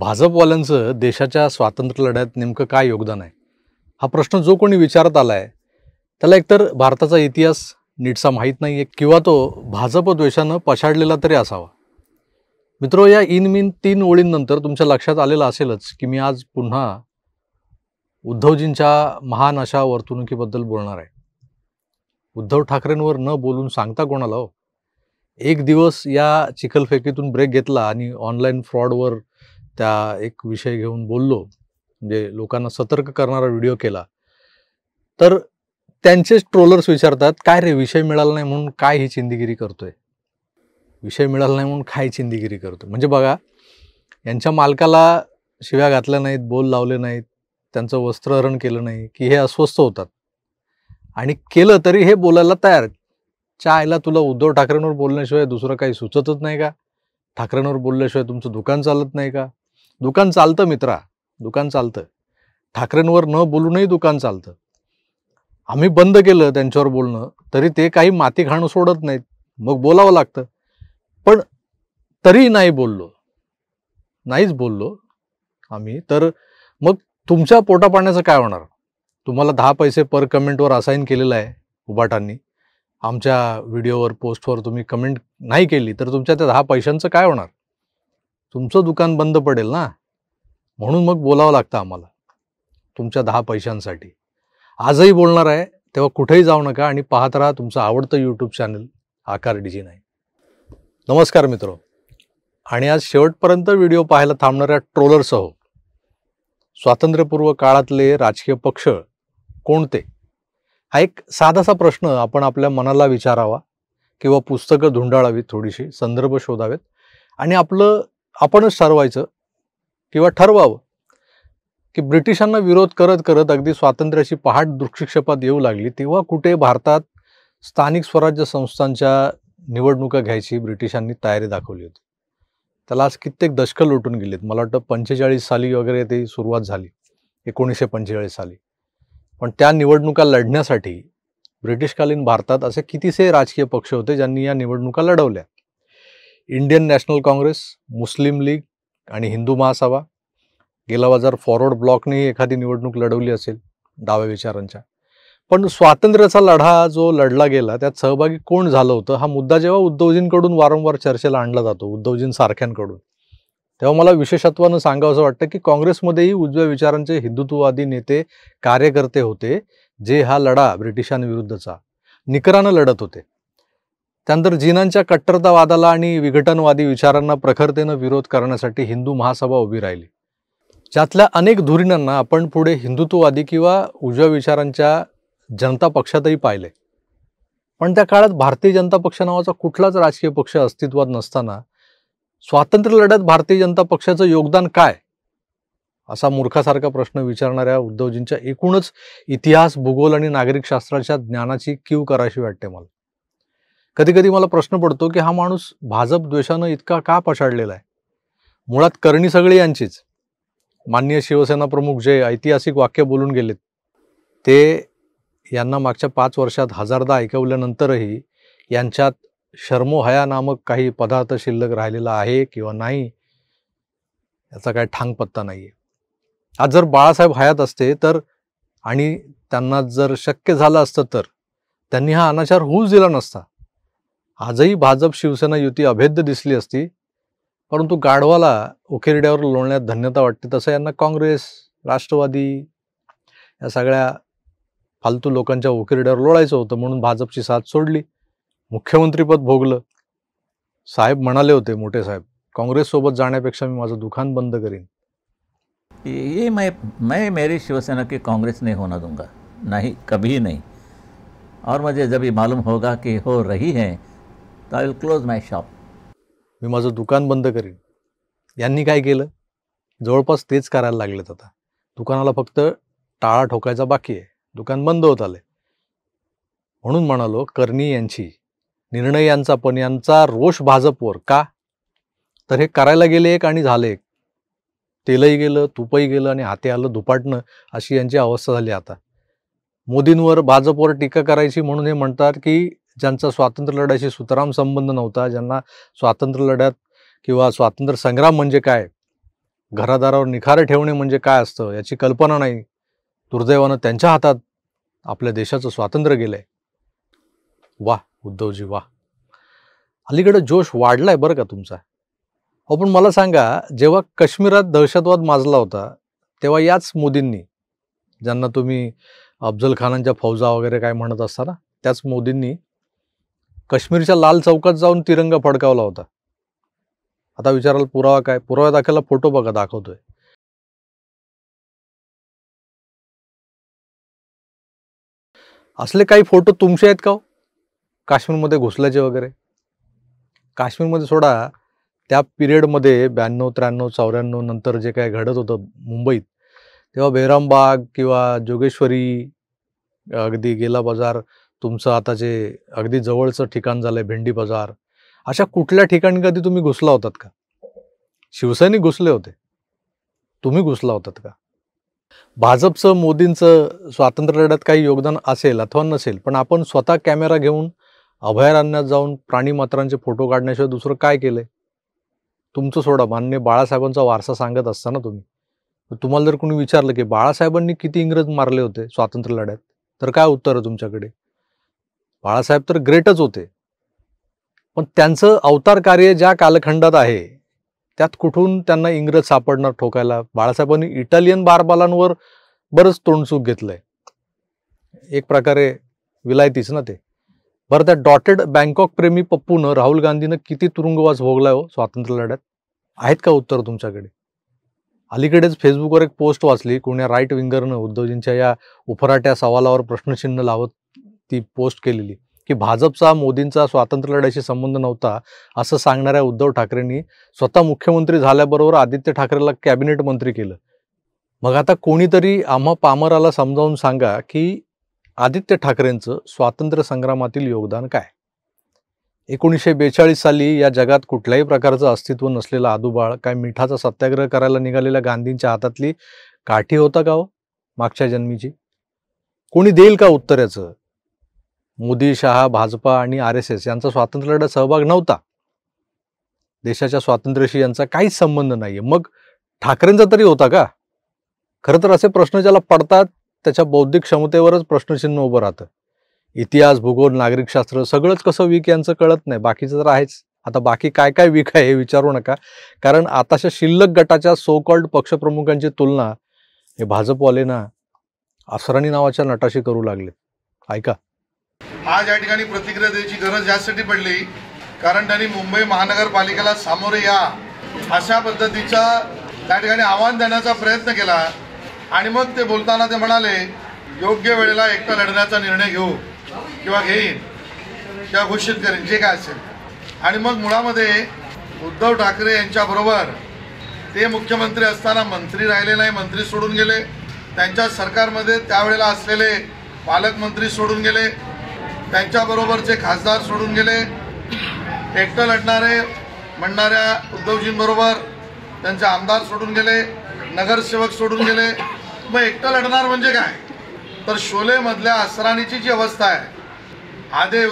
भाजपवाल्यांचं देशाच्या स्वातंत्र्य लढ्यात नेमकं काय योगदान आहे हा प्रश्न जो कोणी विचारत आलाय त्याला एकतर भारताचा इतिहास नीटसा माहीत नाहीये किंवा तो भाजप द्वेषानं पछाडलेला तरी असावा। मित्रो, या इनमीन 3 ओळींनंतर तुमच्या लक्षात आलेलं असेलच की मी आज पुन्हा उद्धवजींच्या महान अशा वर्तणुकीबद्दल बोलणार आहे। उद्धव ठाकरेंवर न बोलून सांगता कोणाला हो? एक दिवस या चिखलफेकीतून ब्रेक घेतला आणि ऑनलाईन फ्रॉडवर त्या एक विषय घेऊन बोललो, म्हणजे लोकांना सतर्क करणारा व्हिडिओ केला, तर त्यांचेच ट्रोलर्स विचारतात, काय रे विषय मिळाला नाही म्हणून काय ही चिंदीगिरी करतोय? विषय मिळाला नाही म्हणून काय चिंदीगिरी करतोय? म्हणजे बघा, यांच्या मालकाला शिव्या घातल्या नाहीत, बोल लावले नाहीत, त्यांचं वस्त्रहरण केलं नाही की हे अस्वस्थ होतात, आणि केलं तरी हे बोलायला तयार। चायला तुला उद्धव ठाकरेंवर बोलण्याशिवाय दुसरं काही सुचतच नाही का? ठाकरेंवर बोलल्याशिवाय तुमचं दुकान चालत नाही का? दुकान चालतं मित्रा, दुकान चालतं। ठाकरेंवर न बोलूनही दुकान चालतं। आम्ही बंद केलं त्यांच्यावर बोलणं तरी ते काही माती खाणं सोडत नाहीत, मग बोलावं लागतं। पण तरी नाहीच बोललो आम्ही, तर मग तुमच्या पोटापाण्याचं काय होणार? तुम्हाला 10 पैसे पर कमेंटवर असाइन केलेलं आहे उबाटांनी। आमच्या व्हिडिओवर पोस्टवर तुम्ही कमेंट नाही केली तर तुमच्या त्या 10 पैशांचं काय होणार? तुमचं दुकान बंद पडेल ना। म्हणून मग बोलावं लागतं आम्हाला तुमच्या 10 पैशांसाठी। आजही बोलणार आहे, तेव्हा कुठेही जाऊ नका आणि पाहत राहा तुमचं आवडतं यूट्यूब चॅनल आकार डीजी 9। नमस्कार मित्रो, आणि आज शेवटपर्यंत व्हिडिओ पाहायला थांबणाऱ्या ट्रोलरसह स्वातंत्र्यपूर्व काळातले राजकीय पक्ष कोणते, हा एक साधासा प्रश्न आपण आपल्या मनाला विचारावा किंवा पुस्तकं धुंडाळावीत, थोडीशी संदर्भ शोधावेत आणि आपणच ठरवायचं किंवा ठरवावं की ब्रिटिशांना विरोध करत करत अगदी स्वातंत्र्याची पहाट दृष्टिक्षेपात येऊ लागली तेव्हा कुठे भारतात स्थानिक स्वराज्य संस्थांच्या निवडणुका घ्यायची ब्रिटिशांनी तयारी दाखवली होती। त्याला आज कित्येक दशकं लोटून गेलीत। मला वाटतं 45 साली वगैरे ती सुरुवात झाली, 1945 साली। पण त्या निवडणुका लढण्यासाठी ब्रिटिशकालीन भारतात असे कितीसे राजकीय पक्ष होते ज्यांनी या निवडणुका लढवल्या। इंडियन नॅशनल काँग्रेस, मुस्लिम लीग आणि हिंदू महासभा। गेला बाजार फॉरवर्ड ब्लॉकने एखादी निवडणूक लढवली असेल डाव्या विचारांच्या। पण स्वातंत्र्याचा लढा जो लढला गेला त्यात सहभागी कोण झालं होतं हा मुद्दा जेव्हा उद्धवजींकडून वारंवार चर्चेला आणला जातो, उद्धवजींसारख्यांकडून, तेव्हा मला विशेषत्वानं सांगावंसं वाटतं की काँग्रेसमध्येही उजव्या विचारांचे हिंदुत्ववादी नेते, कार्यकर्ते होते जे हा लढा ब्रिटिशांविरुद्धचा निकरानं लढत होते। त्यानंतर जीनांच्या कट्टरतावादाला आणि विघटनवादी विचारांना प्रखरतेनं विरोध करण्यासाठी हिंदू महासभा उभी राहिली, ज्यातल्या अनेक धुरीणांना आपण पुढे हिंदुत्ववादी किंवा उजव्या विचारांच्या जनता पक्षातही पाहिले। पण त्या काळात भारतीय जनता पक्ष नावाचा कुठलाच राजकीय पक्ष अस्तित्वात नसताना स्वातंत्र्य लढ्यात भारतीय जनता पक्षाचं योगदान काय, असा मूर्खासारखा प्रश्न विचारणाऱ्या उद्धवजींच्या एकूणच इतिहास, भूगोल आणि नागरिकशास्त्राच्या ज्ञानाची कीव करायची वाटते मला। कधी कधी मला प्रश्न पडतो की हा माणूस भाजप द्वेषानं इतका का पछाडलेला आहे? मुळात करणी सगळी यांचीच। माननीय शिवसेना प्रमुख जे ऐतिहासिक वाक्य बोलून गेलेत ते यांना मागच्या 5 वर्षात हजारदा ऐकवल्यानंतरही यांच्यात शर्मोहया नामक काही पदार्थ शिल्लक राहिलेला आहे किंवा नाही याचा काय ठांग पत्ता नाहीये। आज जर बाळासाहेब हयात असते तर आणि त्यांना जर शक्य झालं असतं तर त्यांनी हा अनाचार होऊच दिला नसता। आजही भाजप शिवसेना युती अभेद्य दिसली असती, परंतु गाढवाला उकिरड्यावर लोळण्यात धन्यता वाटते तसं यांना काँग्रेस, राष्ट्रवादी या सगळ्या फालतू लोकांच्या उकिरड्यावर लोळायचं होतं म्हणून भाजपची साथ सोडली, मुख्यमंत्रीपद भोगलं। साहेब म्हणाले होते, मोठे साहेब, काँग्रेस सोबत जाण्यापेक्षा मी माझं दुकान बंद करीन। ये मैं मेरी शिवसेना की कांग्रेस नहीं होना दूंगा, नहीं, कभी नहीं। और मुझे जब ये मालूम होगा कि हो रही है तो I will close my shop. मी माझं दुकान बंद करीन। यांनी काय केलं? जवळपास तेच करायला लागलेत आता। दुकानाला फक्त टाळा ठोकायचा बाकी आहे, दुकान बंद होत आले। म्हणून म्हणालो, करणी यांची, निर्णय यांचा, पण यांचा रोष भाजपवर का? तर हे करायला गेले एक आणि झाले एक। तेलही गेलं, तुपही गेलं आणि हाती आलं धुपाटणं, अशी यांची अवस्था झाली आता। मोदींवर, भाजपवर टीका करायची म्हणून हे म्हणतात की ज्यांचा स्वातंत्र्य लढ्याशी सुतराम संबंध नव्हता, ज्यांना स्वातंत्र्य लढ्यात किंवा स्वातंत्र्य संग्राम म्हणजे काय घरादारावर निखारे ठेवणे म्हणजे काय असतं याची कल्पना नाही. दुर्दैवानं त्यांच्या हातात आपल्या देशाचं स्वातंत्र्य गेलंय. वा उद्धवजी वा. अलीकडे जोश वाढलाय बरं का तुमचा. हो पण मला सांगा, जेव्हा काश्मीरात दहशतवाद माजला होता तेव्हा याच मोदींनी, ज्यांना तुम्ही अफजल खानांच्या फौजा वगैरे काय म्हणत असता ना, त्याच मोदींनी काश्मीरच्या लाल चौकात जाऊन तिरंगा फडकावला होता. आता विचाराल पुरावा काय? पुरावा दाखवायला फोटो बघा, दाखवतोय. असले काही फोटो तुमचे आहेत का हो? काश्मीरमध्ये घुसल्याचे वगैरे? काश्मीरमध्ये सोडा, त्या पिरियडमध्ये 92, 93, 94 नंतर जे काय घडत होतं मुंबईत, तेव्हा बेरामबाग किंवा जोगेश्वरी, अगदी गेला बाजार, तुमचं आता जे अगदी जवळचं ठिकाण झालंय भेंडी बाजार, अशा कुठल्या ठिकाणी कधी तुम्ही घुसला होतात का? शिवसैनिक घुसले होते, तुम्ही घुसला होतात का? भाजपचं, मोदींचं स्वातंत्र्य लढ्यात काही योगदान असेल अथवा नसेल, पण आपण स्वतः कॅमेरा घेऊन अभयारण्यात जाऊन प्राणीमात्रांचे फोटो काढण्याशिवाय दुसरं काय केलंय? तुमचं सोडा, माननीय बाळासाहेबांचा वारसा सांगत असताना तुम्ही, तुम्हाला जर कोणी विचारलं की बाळासाहेबांनी किती इंग्रज मारले होते स्वातंत्र्य लढ्यात, तर काय उत्तर आहे तुमच्याकडे? बाळासाहेब तर ग्रेटच होते, पण त्यांचं अवतार कार्य ज्या कालखंडात आहे त्यात कुठून त्यांना इंग्रज सापडणार ठोकायला? बाळासाहेबांनी इटालियन बारबालांवर बरंच तोंडसूक घेतलंय, एक प्रकारे विलायतीच ना ते. बरं, त्या डॉटेड बँकॉक प्रेमी पप्पूनं, राहुल गांधीनं किती तुरुंगवास भोगलाय हो स्वातंत्र्य लढ्यात? आहेत का उत्तर तुमच्याकडे? अलीकडेच फेसबुकवर एक पोस्ट वाचली, कोण्या राईट विंगरनं उद्धवजींच्या या उफराट्या सवालावर प्रश्नचिन्ह लावत ती पोस्ट केलेली की भाजपचा मोदींचा स्वातंत्र्य लढ्याशी संबंध नव्हता असं सांगणाऱ्या उद्धव ठाकरेंनी स्वतः मुख्यमंत्री झाल्याबरोबर आदित्य ठाकरेला कॅबिनेट मंत्री केलं. मग आता कोणीतरी आम्हा पामराला समजावून सांगा की आदित्य ठाकरेंचं स्वातंत्र्य संग्रामातील योगदान काय? 1942 साली या जगात कुठल्याही प्रकारचं अस्तित्व नसलेलं आदुबाळ काय मिठाचा सत्याग्रह करायला निघालेल्या गांधींच्या हातातली काठी होता का हो मागच्या जन्मीची? कोणी देईल का उत्तर याचं? मोदी, शहा, भाजपा आणि RSS यांचा स्वातंत्र्य लढ्यात सहभाग नव्हता. देशाच्या स्वातंत्र्याशी यांचा काहीच संबंध नाहीये. मग ठाकरेंचा तरी होता का? खरं तर असे प्रश्न ज्याला पडतात त्याच्या बौद्धिक क्षमतेवरच प्रश्नचिन्ह उभं राहतं. इतिहास, भूगोल, नागरिकशास्त्र सगळंच कसं वीक यांचं कळत नाही. बाकीचं तर आहेच. आता बाकी काय काय वीक आहे हे विचारू नका, कारण आताच्या शिल्लक गटाच्या सो कॉल्ड पक्षप्रमुखांची तुलना हे भाजपवाले ना असरानी नावाच्या नटाशी करू लागले. ऐका. आज या ठिकाणी प्रतिक्रिया द्यायची गरज यासाठी पडली कारण त्यांनी मुंबई महानगरपालिकेला सामोरे या अशा पद्धतीचा त्या ठिकाणी आव्हान देण्याचा प्रयत्न केला आणि मग ते बोलताना ते म्हणाले योग्य वेळेला एकटा लढण्याचा निर्णय घेऊ किंवा घेईन किंवा घोषित करेन, जे काय असेल. आणि मग मुळामध्ये उद्धव ठाकरे यांच्याबरोबर ते मुख्यमंत्री असताना मंत्री राहिले नाही, मंत्री सोडून गेले. त्यांच्या सरकारमध्ये त्यावेळेला असलेले पालकमंत्री सोडून गेले, त्यांच्याबरोबरचे खासदार सोडून गेले. एकटं लढणारे म्हणणाऱ्या उद्धवजींबरोबर त्यांचे आमदार सोडून गेले, नगरसेवक सोडून गेले. मग एकटं लढणार म्हणजे काय? तर शोले मधल्या असरानीची जी अवस्था आहे, आधे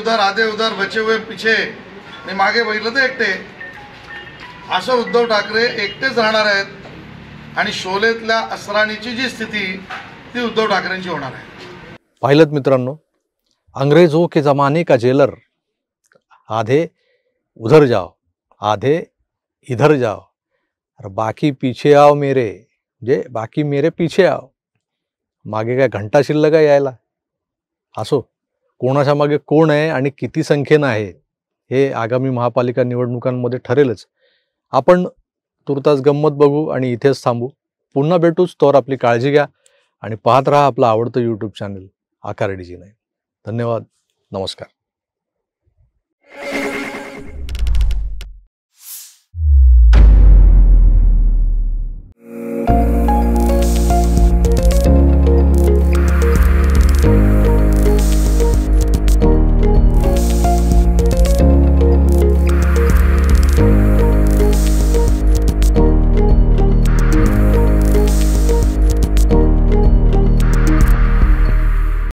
उधर बचे हुए पीछे, आणि मागे बघितलं तर एकटे, असं उद्धव ठाकरे एकटेच राहणार आहेत आणि शोलेतल्या असरानीची जी स्थिती ती उद्धव ठाकरेंची होणार आहे. पाहिलं मित्रांनो, अंग्रेजों के जमाने का जेलर, आधे उधर जाओ, आधे इधर जाओ, और बाकी पीछे आओ मेरे, जे बाकी मेरे पीछे आओ. मागे काय घंटा शिल्लक आहे यायला? असो, कोणाच्या मागे कोण आहे आणि किती संख्येनं आहे हे आगामी महापालिका निवडणुकांमध्ये ठरेलच. आपण तुर्तास गंमत बघू आणि इथेच थांबू. पुन्हा भेटूच. तोवर आपली काळजी घ्या आणि पाहत राहा आपलं आवडतं YouTube चॅनल आकार DG9. धन्यवाद. नमस्कार.